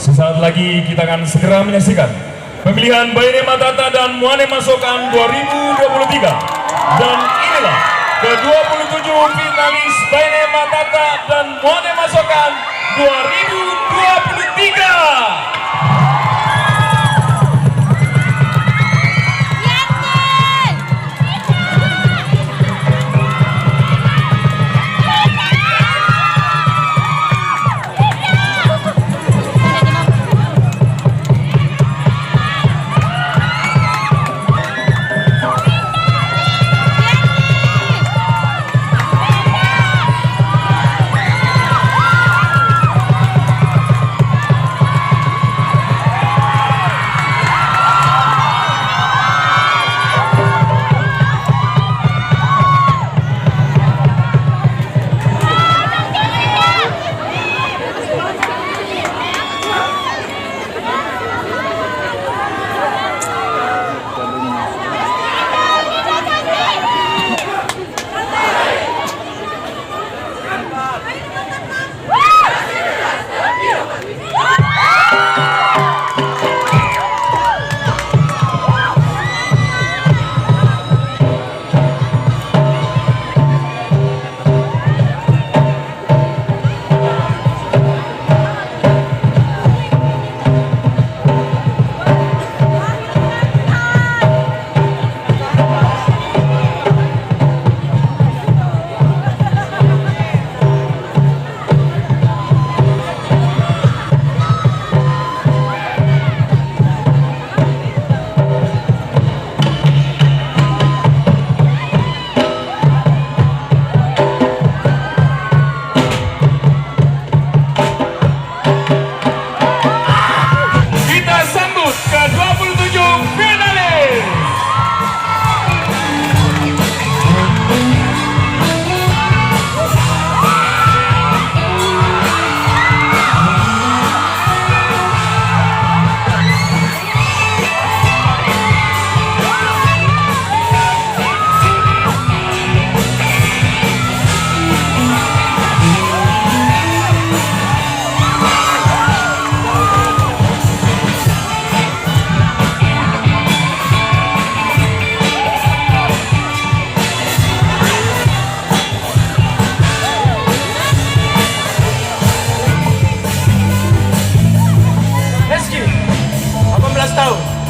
Sesaat lagi kita akan segera menyaksikan pemilihan Baine Matata dan Muane Masokan 2023. Dan inilah ke-27 finalis Baine Matata dan Muane Masokan 2023.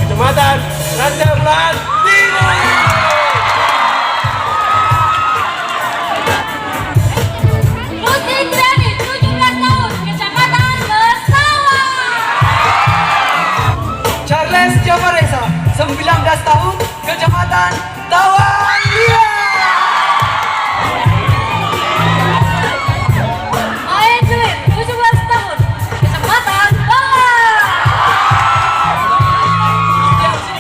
Kecamatan Rancabelah Timur. Putri Grani 17 tahun, Kecamatan Bersawah. Charles Javaresa 19 tahun, Kecamatan Tawandia. Aeduit 17 tahun, Kecamatan Bawah.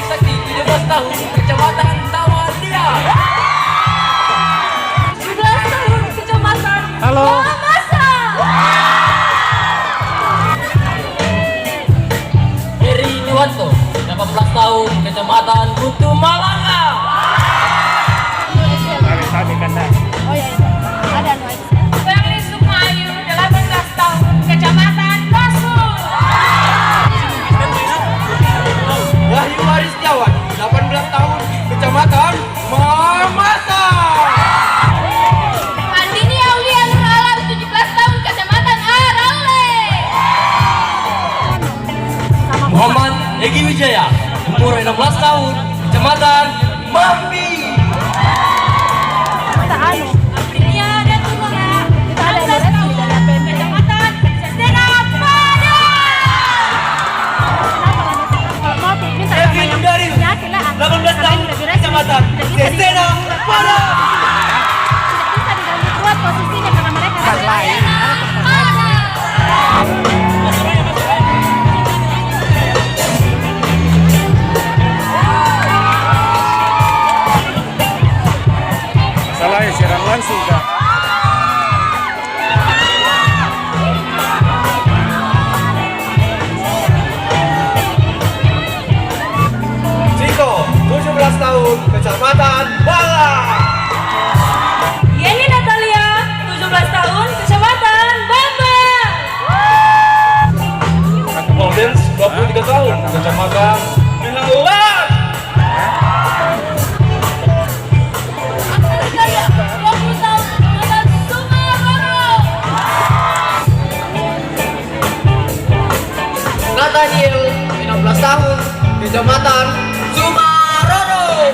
Sakti 17 tahun, Kecamatan Tawandia. 17 tahun, Kecamatan Mamasa. Heri Niwanto 18 tahun, Kecamatan Butuh Malanga. Berli Sumayu 18 tahun, Kecamatan Kasur. Wahyu Waris Jawan 18 tahun, Kecamatan Mamasa. Andini Aulia Nur Alam 17 tahun, Kecamatan Araule. Muhammad Egi Wijaya umur 16 tahun, Kecamatan Mambi. Aprilia dan Tumora 16 tahun, Kecamatan Sestera Padang. Kevin Udari 18 tahun, Kecamatan Sesena Padang. Tidak bisa diganggu kuat posisinya karena mereka lain. Daniel, 16 tahun, Kecamatan Sumarodo.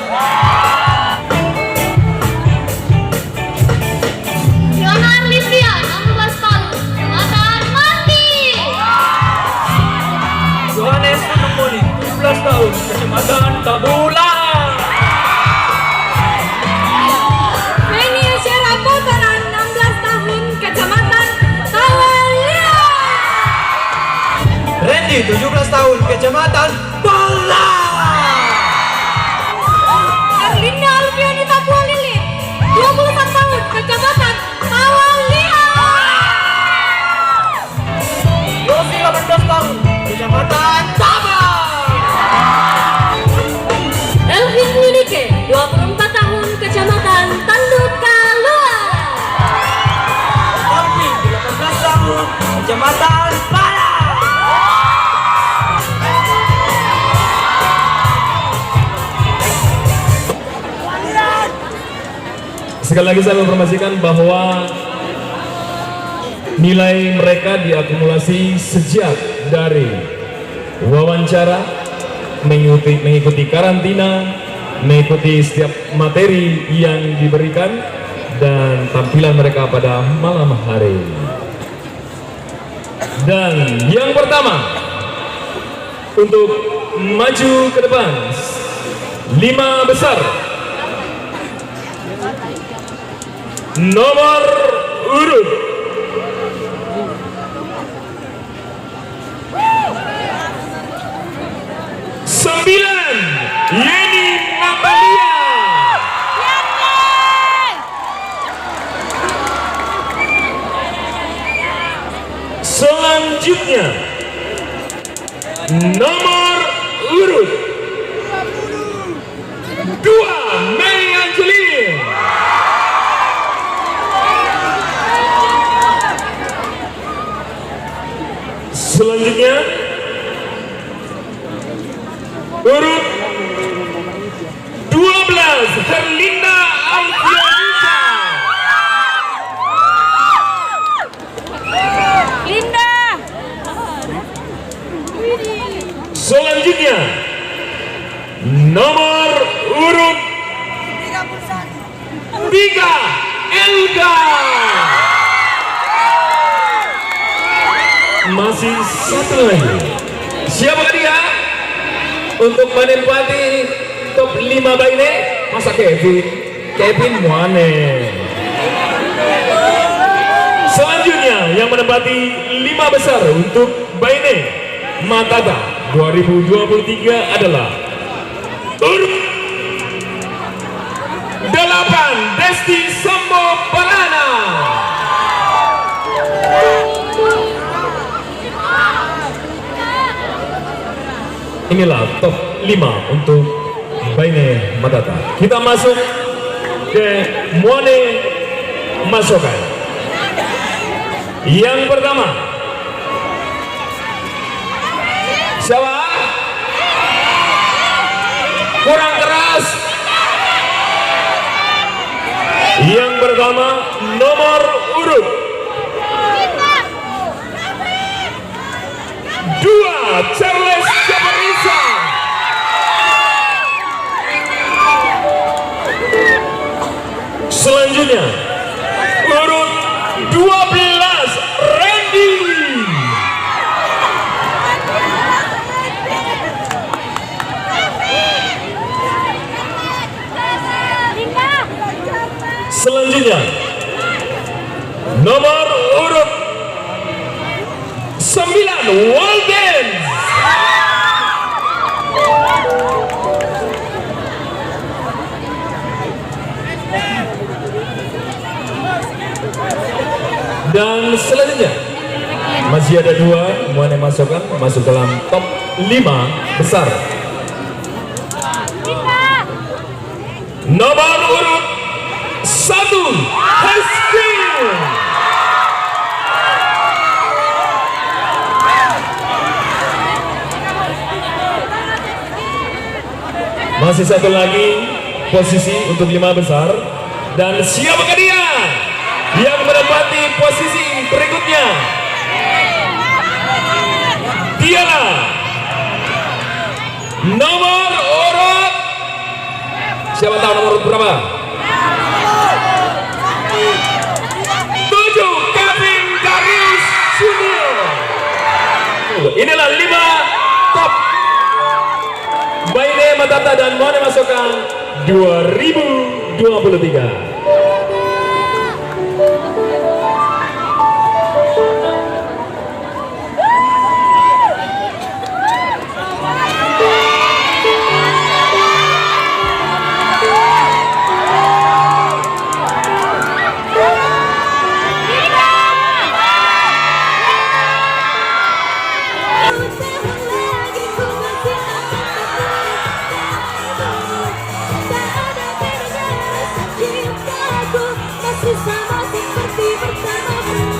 Fiona Arlivia, 16 tahun, Kecamatan Mati. Johannes Anomoni, 17 tahun, Kecamatan Tabulang. Feni Syera Putaran, 16 tahun, Kecamatan Tawalia. Randy, 17 tahun, Kecamatan Balang. Erlinda Alfianita Bualili, 21 tahun, Kecamatan Tawalia. Yosi, 18 tahun, Kecamatan Tabang. Elvin Yunike, 24 tahun, Kecamatan Tandukalua. Arfi, 18 tahun, Kecamatan Balang. Sekali lagi saya informasikan bahwa nilai mereka diakumulasi sejak dari wawancara, mengikuti karantina, mengikuti setiap materi yang diberikan, dan tampilan mereka pada malam hari. Dan yang pertama untuk maju ke depan 5 besar, nomor urut 9, Yeni Natalia. Selanjutnya nomor urut 2, Mei Angelin. Selanjutnya urut 12, Herlinda Alfianita. Linda. Selanjutnya nomor urut 3, Elga. Masih satu lagi. Siapa dia? Untuk menempati top 5 Baine, masa Kevin Muane. Selanjutnya yang menempati 5 besar untuk Baine Matata 2023 adalah urut 8, Desti Sambo Parana. Inilah top 5 untuk Baine Matata. Kita masuk ke Muane Masokan. Yang pertama, siapa? Kurang keras. Yang pertama nomor urut 2, Charles Jabarisa. Selanjutnya urut 12, Randy. Selanjutnya nomor urut 9, Walden. Dan selanjutnya masih ada 2 Muane Masokan masuk dalam top 5 besar. Nomor urut 1, Heskin. Masih satu lagi posisi untuk 5 besar. Dan siapakah dia yang menempati posisi berikutnya? Dialah Nomor urut, siapa tahu nomor urut berapa? 7, Kevin Darius Sunil. Inilah 5 top Baine Matata dan Muane Masokan 2023. Sama seperti bersamamu.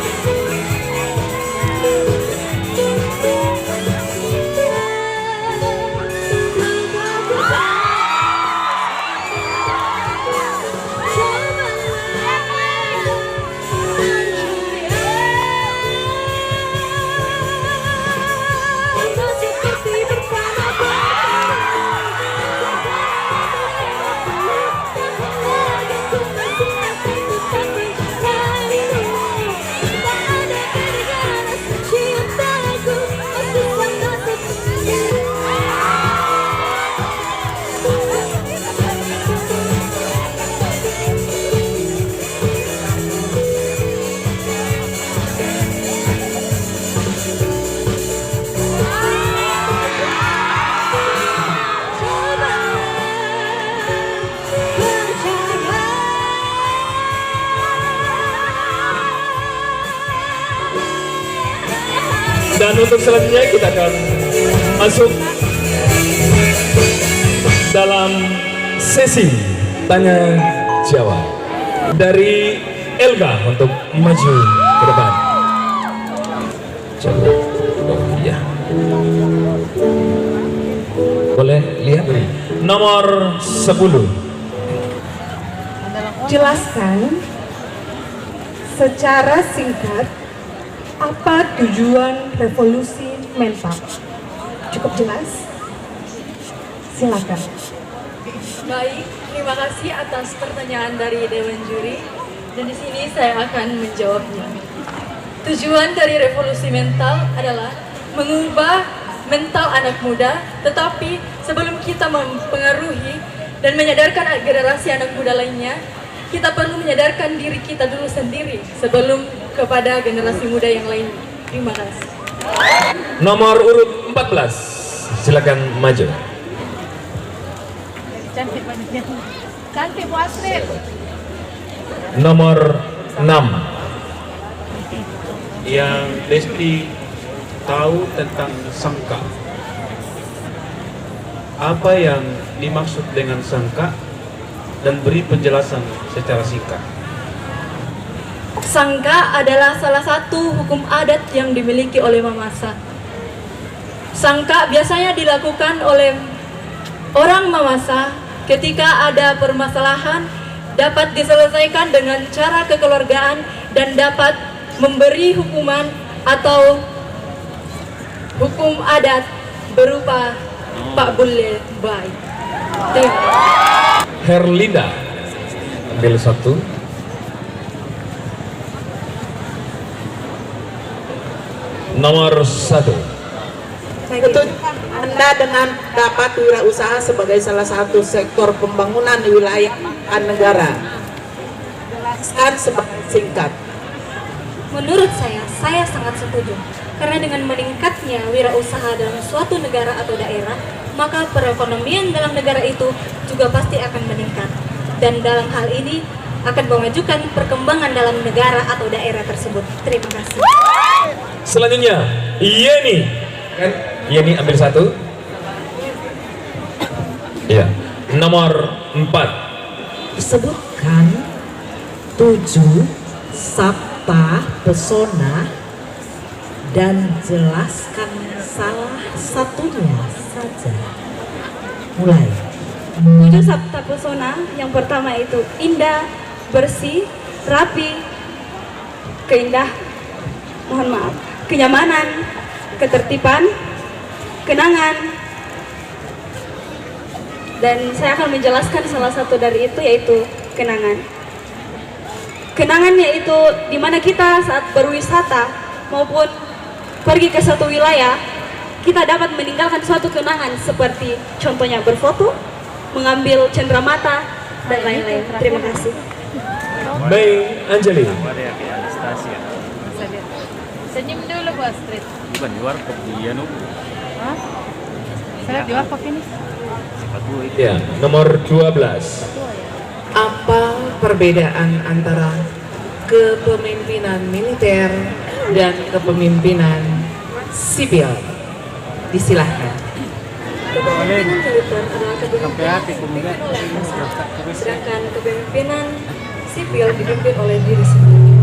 Dan untuk selanjutnya kita akan masuk dalam sesi tanya jawab dari Elga untuk maju ke depan. Coba, oh iya, boleh lihat nomor 10. Jelaskan secara singkat apa tujuan revolusi mental. Cukup jelas? Silakan. Baik, terima kasih atas pertanyaan dari Dewan Juri. Dan di sini saya akan menjawabnya. Tujuan dari revolusi mental adalah mengubah mental anak muda, tetapi sebelum kita mempengaruhi dan menyadarkan generasi anak muda lainnya, kita perlu menyadarkan diri kita dulu sendiri sebelum kepada generasi muda yang lain. Terima kasih. Nomor urut 14, silakan maju. Cantik banget. Cantik Bu Astrid. Nomor 6. Yang Lesti tahu tentang sangka. Apa yang dimaksud dengan sangka dan beri penjelasan secara singkat. Sangka adalah salah satu hukum adat yang dimiliki oleh Mamasa. Sangka biasanya dilakukan oleh orang Mamasa ketika ada permasalahan dapat diselesaikan dengan cara kekeluargaan dan dapat memberi hukuman atau hukum adat berupa Pak Bule baik. Herlinda, ambil satu. Nomor 1. Betul, Anda dengan dapat wirausaha sebagai salah satu sektor pembangunan di wilayah negara. Jelaskan sebagai singkat. Menurut saya sangat setuju. Karena dengan meningkatnya wirausaha dalam suatu negara atau daerah, maka perekonomian dalam negara itu juga pasti akan meningkat. Dan dalam hal ini akan memajukan perkembangan dalam negara atau daerah tersebut. Terima kasih. Selanjutnya, Yeni. Yeni ambil satu. Ya. Nomor 4. Sebutkan 7 sabta pesona dan jelaskan salah satunya saja. Mulai. 7 sabta pesona yang pertama itu indah, bersih, rapi, kenyamanan, ketertiban, kenangan, Dan saya akan menjelaskan salah satu dari itu, yaitu kenangan. Kenangan yaitu di mana kita saat berwisata maupun pergi ke suatu wilayah, kita dapat meninggalkan suatu kenangan seperti contohnya berfoto, mengambil cenderamata, dan lain-lain. Terima kasih. Mei Anjali. Senyum dulu Bu Astrid. Bukan di warkop dia nu. Hah? Saya di warkop ini. Ya, nomor 12. Apa perbedaan antara kepemimpinan militer dan kepemimpinan sipil? Disilahkan. Kepemimpinan militer adalah kepemimpinan sedangkan kepemimpinan sipil dipimpin oleh diri sendiri.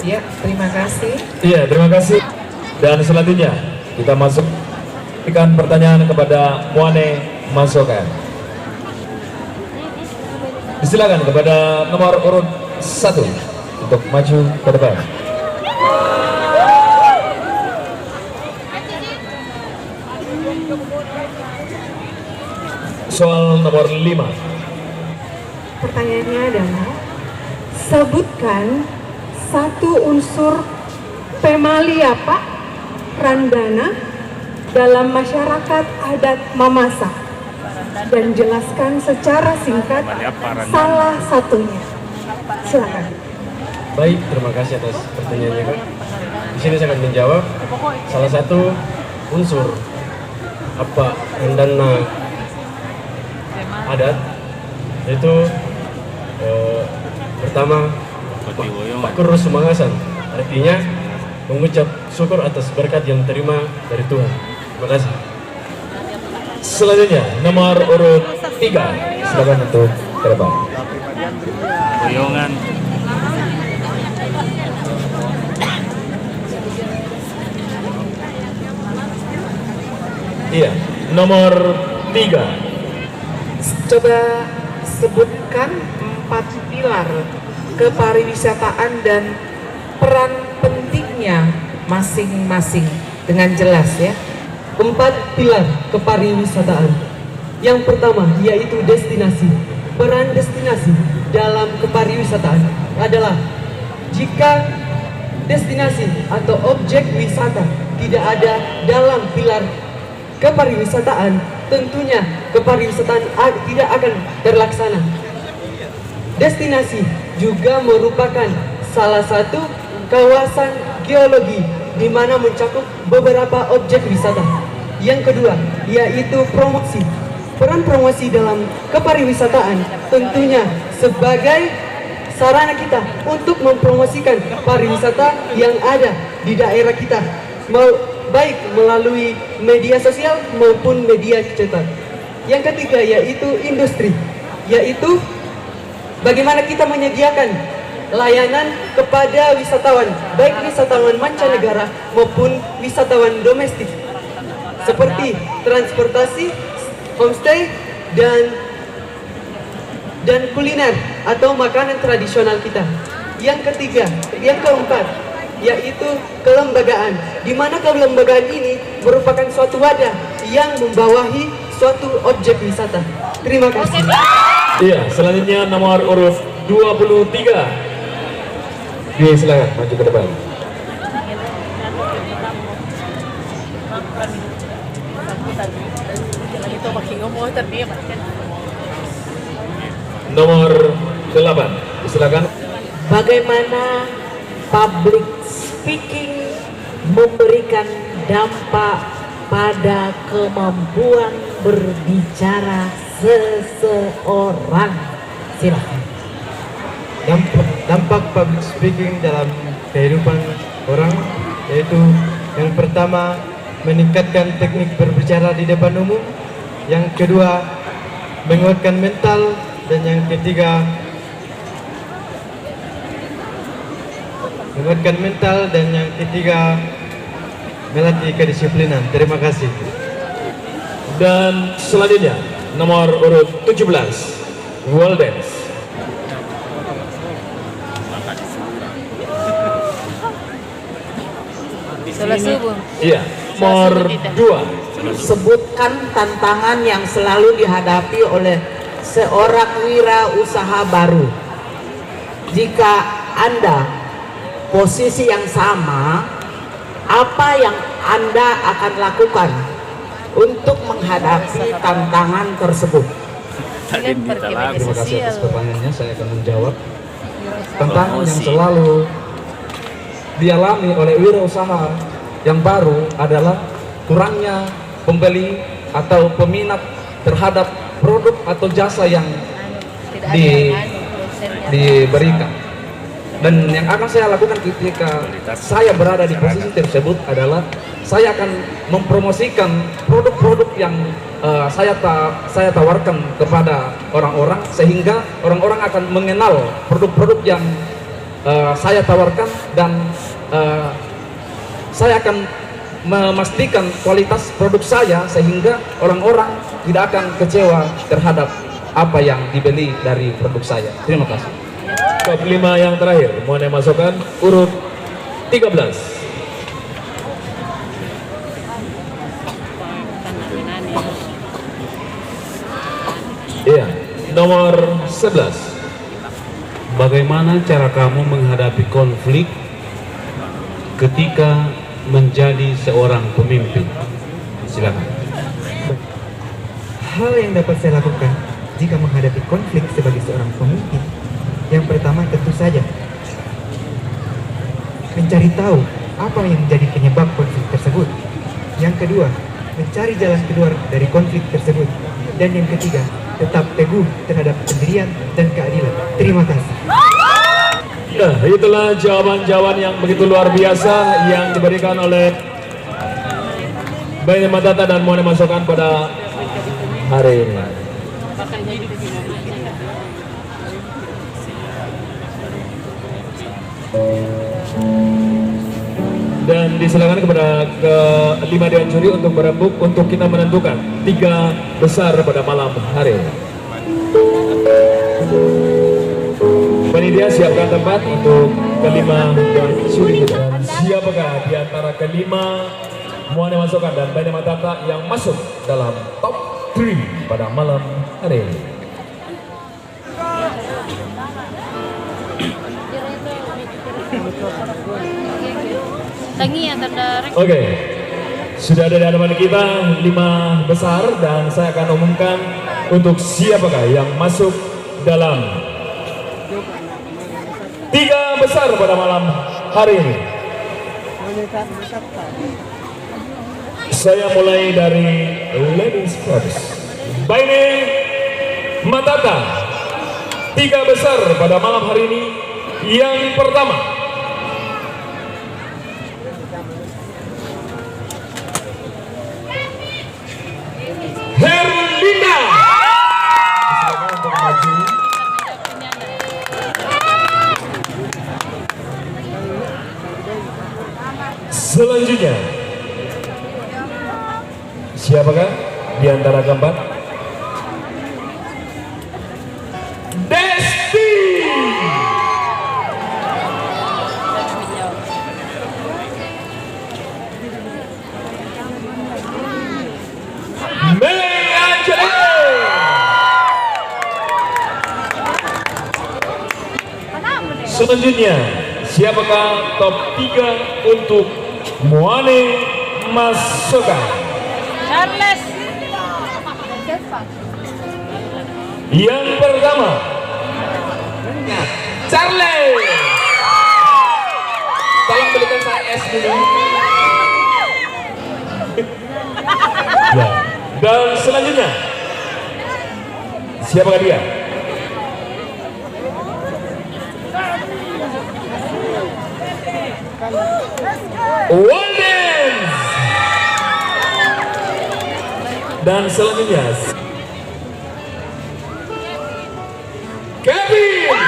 Ya, terima kasih. Iya, terima kasih. Dan selanjutnya kita masuk berikan pertanyaan kepada Muane Masokan. Silakan kepada nomor urut 1 untuk maju ke depan. Soal nomor 5. Pertanyaannya adalah, sebutkan satu unsur Pemaliapa Randana dalam masyarakat adat Mamasa dan jelaskan secara singkat salah satunya. Silakan. Baik, terima kasih atas pertanyaannya Kak. Di sini saya akan menjawab salah satu unsur apa Randana adat, yaitu pertama Makur Sumangasan, artinya mengucap syukur atas berkat yang terima dari Tuhan. Terima kasih. Selanjutnya nomor urut 3. Silakan untuk ke depan. Boyongan. Iya, nomor 3. Coba sebutkan 4 pilar kepariwisataan dan peran pentingnya masing-masing dengan jelas ya. 4 pilar kepariwisataan. Yang pertama yaitu destinasi. Peran destinasi dalam kepariwisataan adalah jika destinasi atau objek wisata tidak ada dalam pilar kepariwisataan, tentunya kepariwisataan tidak akan terlaksana. Destinasi juga merupakan salah satu kawasan geologi di mana mencakup beberapa objek wisata. Yang kedua yaitu promosi. Peran promosi dalam kepariwisataan tentunya sebagai sarana kita untuk mempromosikan pariwisata yang ada di daerah kita, baik melalui media sosial maupun media cetak. Yang ketiga yaitu industri, yaitu bagaimana kita menyediakan layanan kepada wisatawan, baik wisatawan mancanegara maupun wisatawan domestik, seperti transportasi, homestay, dan kuliner atau makanan tradisional kita. Yang ketiga, yang keempat, yaitu kelembagaan, di mana kelembagaan ini merupakan suatu wadah yang membawahi suatu objek wisata. Terima kasih. Iya, selanjutnya nomor urut 23. Silakan maju ke depan. Nomor 8. Silakan. Bagaimana public speaking memberikan dampak pada kemampuan berbicara seseorang? Silakan. Dampak public speaking dalam kehidupan orang yaitu yang pertama meningkatkan teknik berbicara di depan umum, yang kedua menguatkan mental, dan yang ketiga melatih kedisiplinan. Terima kasih. Dan selanjutnya nomor urut 17. Wall dance. Sholat subuh. Iya, nomor 2. sebutkan tantangan yang selalu dihadapi oleh seorang wirausaha baru. Jika Anda posisi yang sama, apa yang Anda akan lakukan untuk menghadapi tantangan tersebut? Terima kasih atas pertanyaannya. Saya akan menjawab. Tantangan yang selalu dialami oleh wirausaha yang baru adalah kurangnya pembeli atau peminat terhadap produk atau jasa yang diberikan. Dan yang akan saya lakukan ketika saya berada di posisi tersebut adalah saya akan mempromosikan produk-produk yang saya tawarkan kepada orang-orang, sehingga orang-orang akan mengenal produk-produk yang saya tawarkan, dan saya akan memastikan kualitas produk saya sehingga orang-orang tidak akan kecewa terhadap apa yang dibeli dari produk saya. Terima kasih. Top 5 yang terakhir, mohon masukkan urut 13. Iya, nomor 11. Bagaimana cara kamu menghadapi konflik ketika menjadi seorang pemimpin? Silakan. Hal yang dapat saya lakukan jika menghadapi konflik sebagai seorang pemimpin, yang pertama tentu saja mencari tahu apa yang menjadi penyebab konflik tersebut. Yang kedua, mencari jalan keluar dari konflik tersebut. Dan yang ketiga, tetap teguh terhadap pendirian dan keadilan. Terima kasih. Nah, itulah jawaban-jawaban yang begitu luar biasa yang diberikan oleh Baine Matata dan mohon masukkan pada hari ini. Dan disilakan kepada kelima dewan juri untuk berembuk untuk kita menentukan 3 besar pada malam hari ini. Panitia siapkan tempat untuk kelima dewan juri kita. Dan siapakah di antara kelima mohon masukkan dan Baine Matata yang masuk dalam top 3 pada malam hari ini? Oke, sudah ada di hadapan kita 5 besar dan saya akan umumkan untuk siapakah yang masuk dalam 3 besar pada malam hari ini. Saya mulai dari ladies first. Baine Matata, 3 besar pada malam hari ini. Yang pertama, Herlinda. Silakan untuk maju. Selanjutnya, siapakah di antara keempat? Desti. Selanjutnya, siapakah top 3 untuk Moane Masoka? Charles. Yang pertama, Charles. Tolong belikan saya es dulu. Ya. Dan selanjutnya, siapakah dia? Walden. Dan selanjutnya Kevin.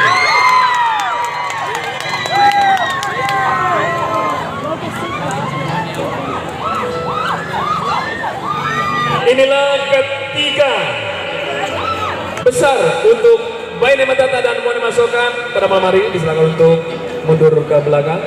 Inilah ketiga besar untuk Baine Matata dan Moane Masoka pada malam hari. Disilakan untuk mundur ke belakang.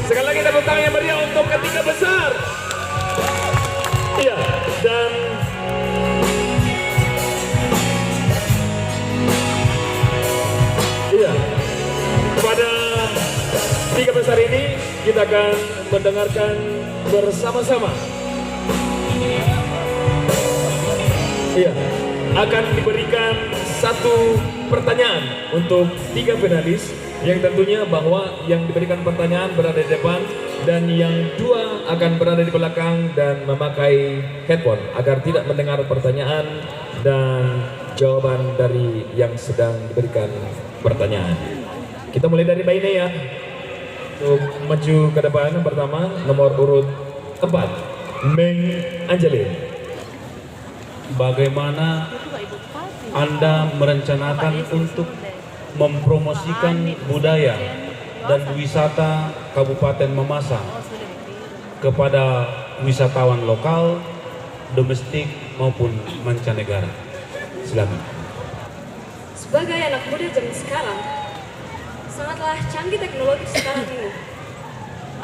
Sekali lagi tepuk tangan yang meriah untuk ketiga besar. Iya, dan iya, kepada tiga besar ini kita akan mendengarkan bersama-sama. Iya, akan diberikan satu pertanyaan untuk tiga finalis yang tentunya bahwa yang diberikan pertanyaan berada di depan dan yang dua akan berada di belakang dan memakai headphone agar tidak mendengar pertanyaan dan jawaban dari yang sedang diberikan pertanyaan. Kita mulai dari Mbak Ine ya. Untuk maju ke depan yang pertama nomor urut 4 Meng Angelin. Bagaimana Anda merencanakan untuk mempromosikan budaya dan wisata Kabupaten Mamasa kepada wisatawan lokal, domestik maupun mancanegara? Silakan. Sebagai anak muda zaman sekarang, sangatlah canggih teknologi sekarang ini.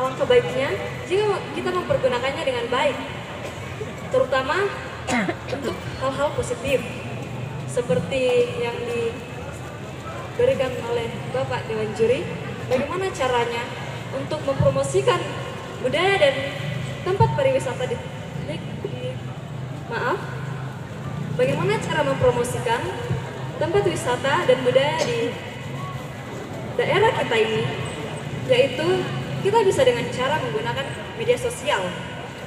Alangkah baiknya jika kita mempergunakannya dengan baik, terutama untuk hal-hal positif seperti yang diberikan oleh Bapak Dewan Juri. Bagaimana caranya untuk mempromosikan budaya dan tempat pariwisata bagaimana cara mempromosikan tempat wisata dan budaya di daerah kita ini, yaitu kita bisa dengan cara menggunakan media sosial,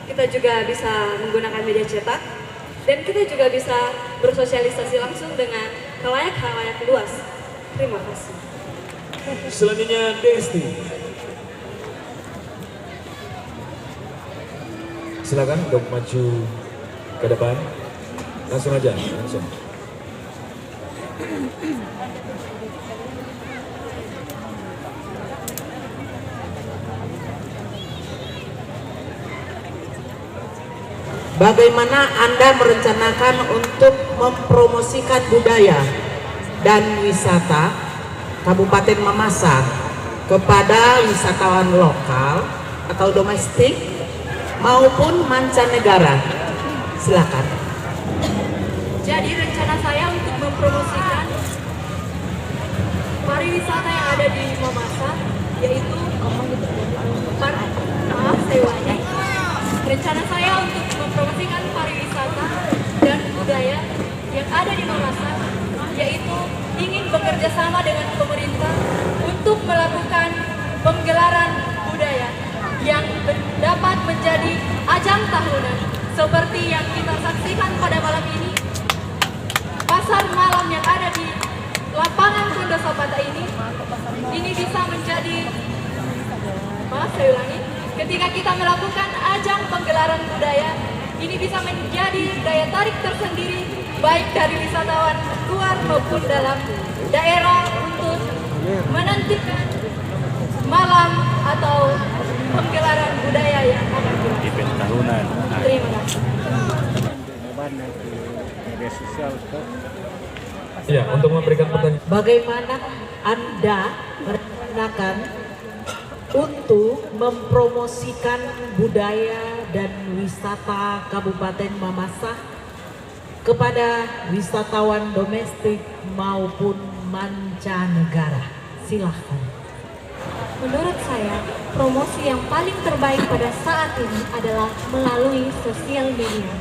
kita juga bisa menggunakan media cetak, dan kita juga bisa bersosialisasi langsung dengan khalayak-khalayak luas. Terima kasih. Selanjutnya Desti. Silakan untuk maju ke depan. Langsung aja, langsung. Bagaimana Anda merencanakan untuk mempromosikan budaya dan wisata Kabupaten Mamasa kepada wisatawan lokal atau domestik maupun mancanegara? Silakan. Jadi rencana saya untuk mempromosikan pariwisata yang ada di Mamasa, yaitu rencana saya untuk mempromosikan pariwisata dan budaya yang ada di Mamasa, yaitu ingin bekerja sama dengan pemerintah untuk melakukan penggelaran budaya yang dapat menjadi ajang tahunan seperti yang kita saksikan pada malam ini. Pasar malam yang ada di lapangan Tunda Sapata ini bisa menjadi, saya ulangi, ketika kita melakukan ajang penggelaran budaya, ini bisa menjadi daya tarik tersendiri baik dari wisatawan luar maupun dalam daerah untuk menantikan malam atau penggelaran budaya yang akan event tahunan. Terima kasih. Ya, untuk memberikan pertanyaan. Bagaimana Anda merencanakan untuk mempromosikan budaya dan wisata Kabupaten Mamasa kepada wisatawan domestik maupun mancanegara? Silahkan. Menurut saya, promosi yang paling terbaik pada saat ini adalah melalui sosial media.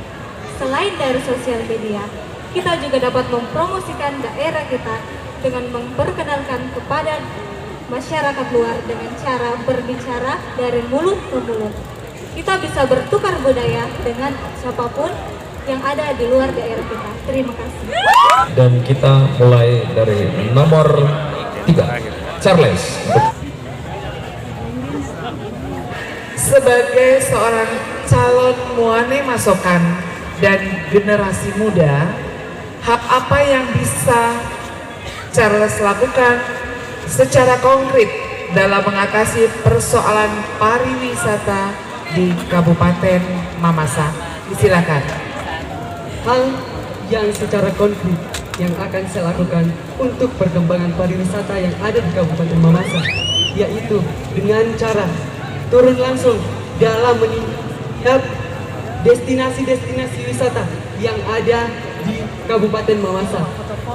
Selain dari sosial media, kita juga dapat mempromosikan daerah kita dengan memperkenalkan kepada masyarakat luar dengan cara berbicara dari mulut ke mulut. Kita bisa bertukar budaya dengan siapapun yang ada di luar daerah kita. Terima kasih. Dan kita mulai dari nomor 3, Charles. Sebagai seorang calon muane masokan dan generasi muda, hal apa yang bisa Charles lakukan secara konkret dalam mengatasi persoalan pariwisata di Kabupaten Mamasa? Silakan. Hal yang secara konkret yang akan saya lakukan untuk perkembangan pariwisata yang ada di Kabupaten Mamasa, yaitu dengan cara turun langsung dalam melihat destinasi-destinasi wisata yang ada di Kabupaten Mamasa.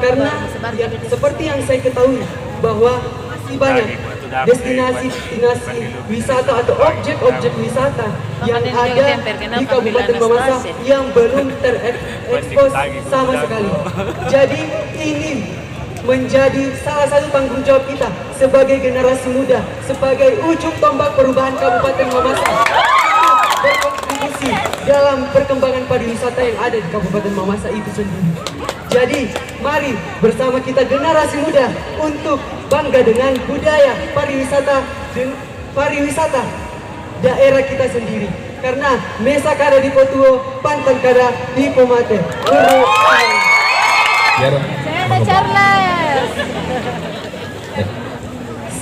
Karena ya, seperti yang saya ketahui bahwa masih banyak destinasi-destinasi wisata atau objek-objek wisata yang ada di Kabupaten Mamasa yang belum terekspos sama sekali. Jadi ini menjadi salah satu tanggung jawab kita sebagai generasi muda, sebagai ujung tombak perubahan Kabupaten Mamasa berkontribusi dalam perkembangan pariwisata yang ada di Kabupaten Mamasa itu sendiri. Jadi mari bersama kita generasi muda untuk bangga dengan budaya pariwisata daerah kita sendiri. Karena Mesa kada di Potuo, Pantan kada di Pomate.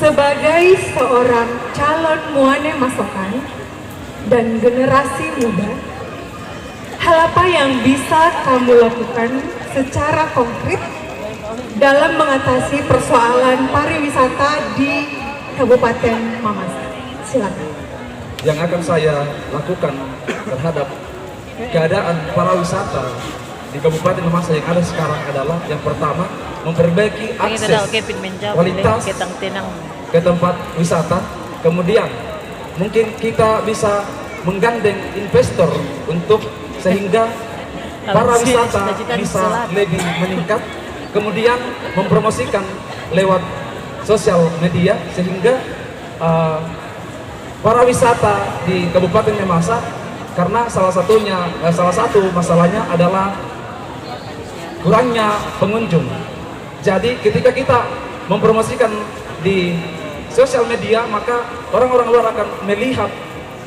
Sebagai seorang calon Muane Masokan dan generasi muda, hal apa yang bisa kamu lakukan secara konkret dalam mengatasi persoalan pariwisata di Kabupaten Mamasa? Silakan. Yang akan saya lakukan terhadap keadaan pariwisata di Kabupaten Mamasa yang ada sekarang adalah yang pertama, memperbaiki akses kualitas ke tempat wisata. Kemudian mungkin kita bisa menggandeng investor untuk sehingga pariwisata bisa lebih meningkat. Kemudian mempromosikan lewat sosial media sehingga pariwisata di Kabupaten Mamasa, karena salah satu masalahnya adalah kurangnya pengunjung. Jadi ketika kita mempromosikan di sosial media, maka orang-orang luar akan melihat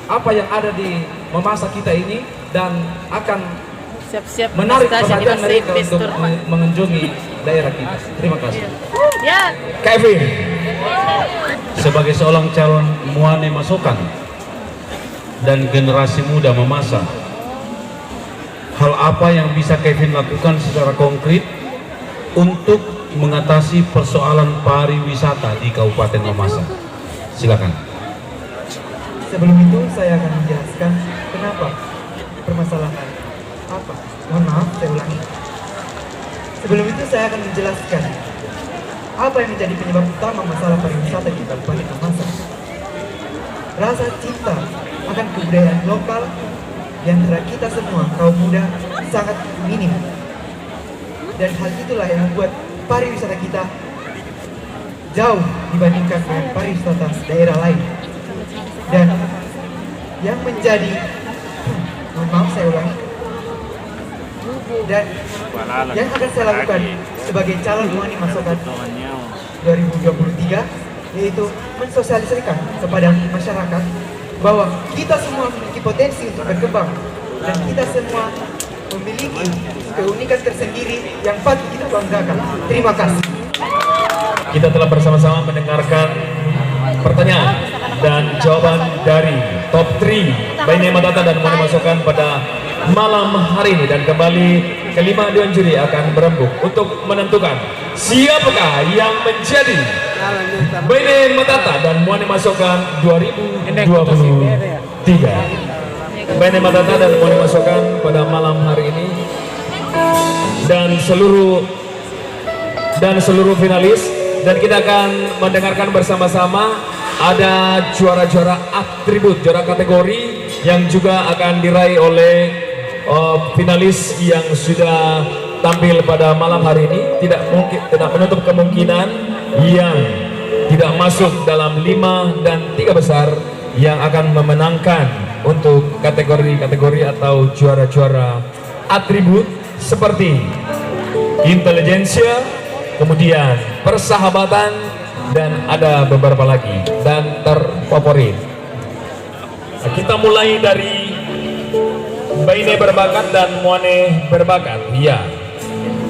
apa yang ada di Mamasa kita ini dan akan menarik perhatian mereka untuk mengunjungi daerah kita. Terima kasih. Kevin, sebagai seorang calon Muane Masokan dan generasi muda Mamasa, hal apa yang bisa Kevin lakukan secara konkret untuk mengatasi persoalan pariwisata di Kabupaten Mamasa? Silakan. Sebelum itu saya akan menjelaskan kenapa permasalahan apa. Mohon maaf, saya ulangi. Sebelum itu saya akan menjelaskan apa yang menjadi penyebab utama masalah pariwisata di Kabupaten Mamasa. Rasa cinta akan kebudayaan lokal di antara kita semua kaum muda sangat minim, dan hal itulah yang membuat pariwisata kita jauh dibandingkan dengan pariwisata daerah lain. Dan yang menjadi maaf saya ulangi, dan yang akan saya lakukan sebagai calon Muane Masokan 2023 yaitu mensosialisasikan kepada masyarakat bahwa kita semua memiliki potensi untuk berkembang dan kita semua memiliki keunikan tersendiri yang patut kita banggakan. Terima kasih. Kita telah bersama-sama mendengarkan pertanyaan dan jawaban dari top 3 Baine Matata dan Muane Masokan pada malam hari ini, dan kembali kelima dewan juri akan berembuk untuk menentukan siapakah yang menjadi Baine Matata dan Muane Masokan 2023. Baine Matata dan Muane Masokan pada malam hari ini dan seluruh finalis, dan kita akan mendengarkan bersama-sama ada juara-juara atribut, juara kategori yang juga akan diraih oleh finalis yang sudah tampil pada malam hari ini. Tidak menutup kemungkinan yang tidak masuk dalam 5 dan 3 besar yang akan memenangkan untuk kategori-kategori atau juara-juara atribut seperti intelijensia, kemudian persahabatan, dan ada beberapa lagi, dan terfavorit. Nah, kita mulai dari Baine berbakat dan Muane berbakat. Ya,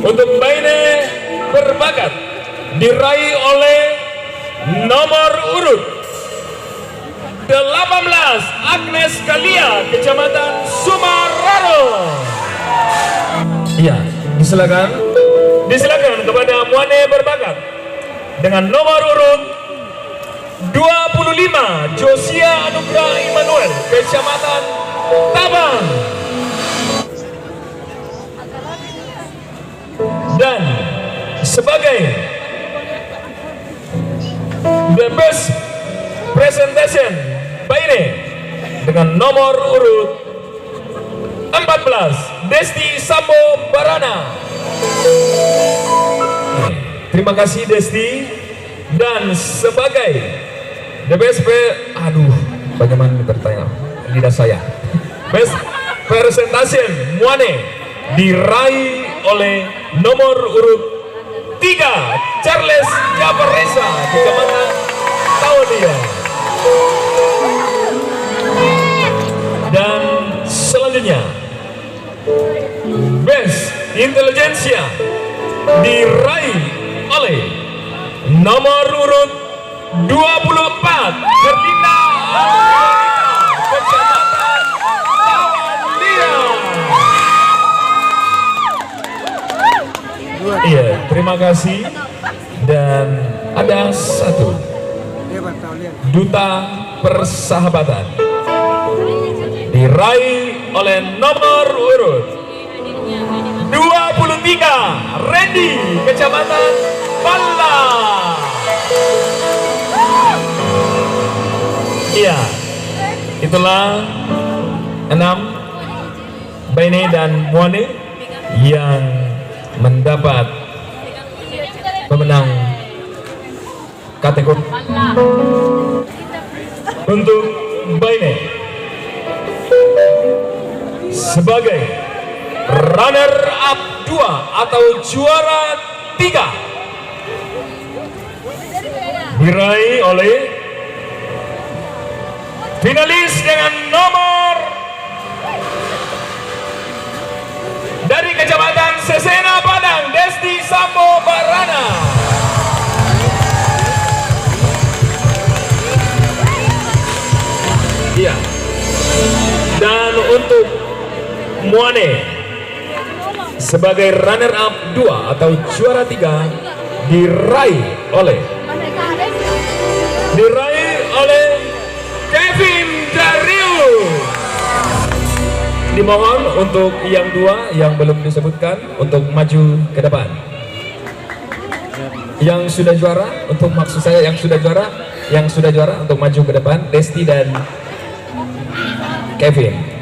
untuk Baine berbakat diraih oleh nomor urut 18 Agnes Kalia, Kecamatan Sumararo. Iya, disilakan kepada Muane berbakat dengan nomor urut 25 Josia Anugrah Immanuel, Kecamatan Tabang. Dan sebagai the best presentation Baine dengan nomor urut 14 Desti Sambo Barana. Terima kasih Desti. Dan sebagai the best bagaimana bertanya lidah saya, best presentation Muane diraih oleh nomor urut 3 Charles Jabaresa, Kecamatan Taodia. Dan selanjutnya best intelijensia diraih oleh nomor urut 24 Herlinda Kecamatan Tawandia. Iya, terima kasih. Dan ada satu duta persahabatan diraih oleh nomor urut 23 Randy, Kecamatan Bala. Iya, itulah 6 Baine dan Muane yang mendapat pemenang kategori untuk Baine. Sebagai runner up 2 atau juara 3 diraih oleh finalis dengan nomor dari Kecamatan Sesena Padang, Desti Sambo Barana. Iya. Dan untuk Muane sebagai runner up 2 atau juara 3 diraih oleh Kevin Darius. Dimohon untuk yang 2 yang belum disebutkan untuk maju ke depan. Yang sudah juara, untuk maksud saya yang sudah juara untuk maju ke depan, Desti dan Kevin.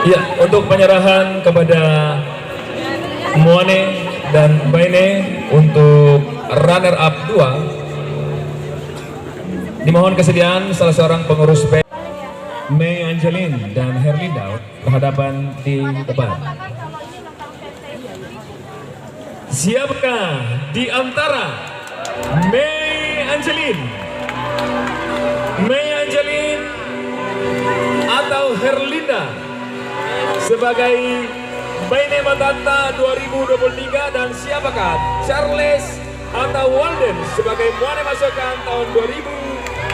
Ya, untuk penyerahan kepada Muane dan Baine untuk runner up 2, dimohon kesediaan salah seorang pengurus May Angelin dan Herlinda berhadapan di depan. Siapkah di antara May Angelin atau Herlinda sebagai Baine Matata 2023 dan siapakah Charles atau Walden sebagai Muane Masokan tahun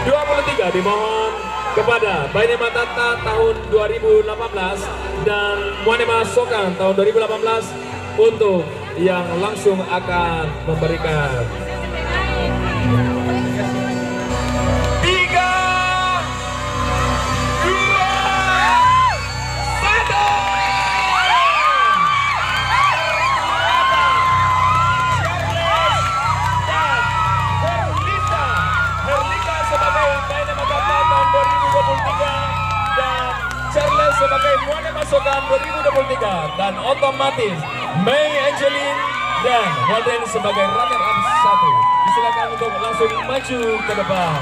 2023? Dimohon kepada Baine Matata tahun 2018 dan Muane Masokan tahun 2018 untuk yang langsung akan memberikan 3, 2, 1. Herlinda sebagai Baine Matata tahun 2023 dan Charles sebagai Muane Masokan 2023, dan otomatis May Angelin dan Walden sebagai runner up 1. Disilakan untuk langsung maju ke depan.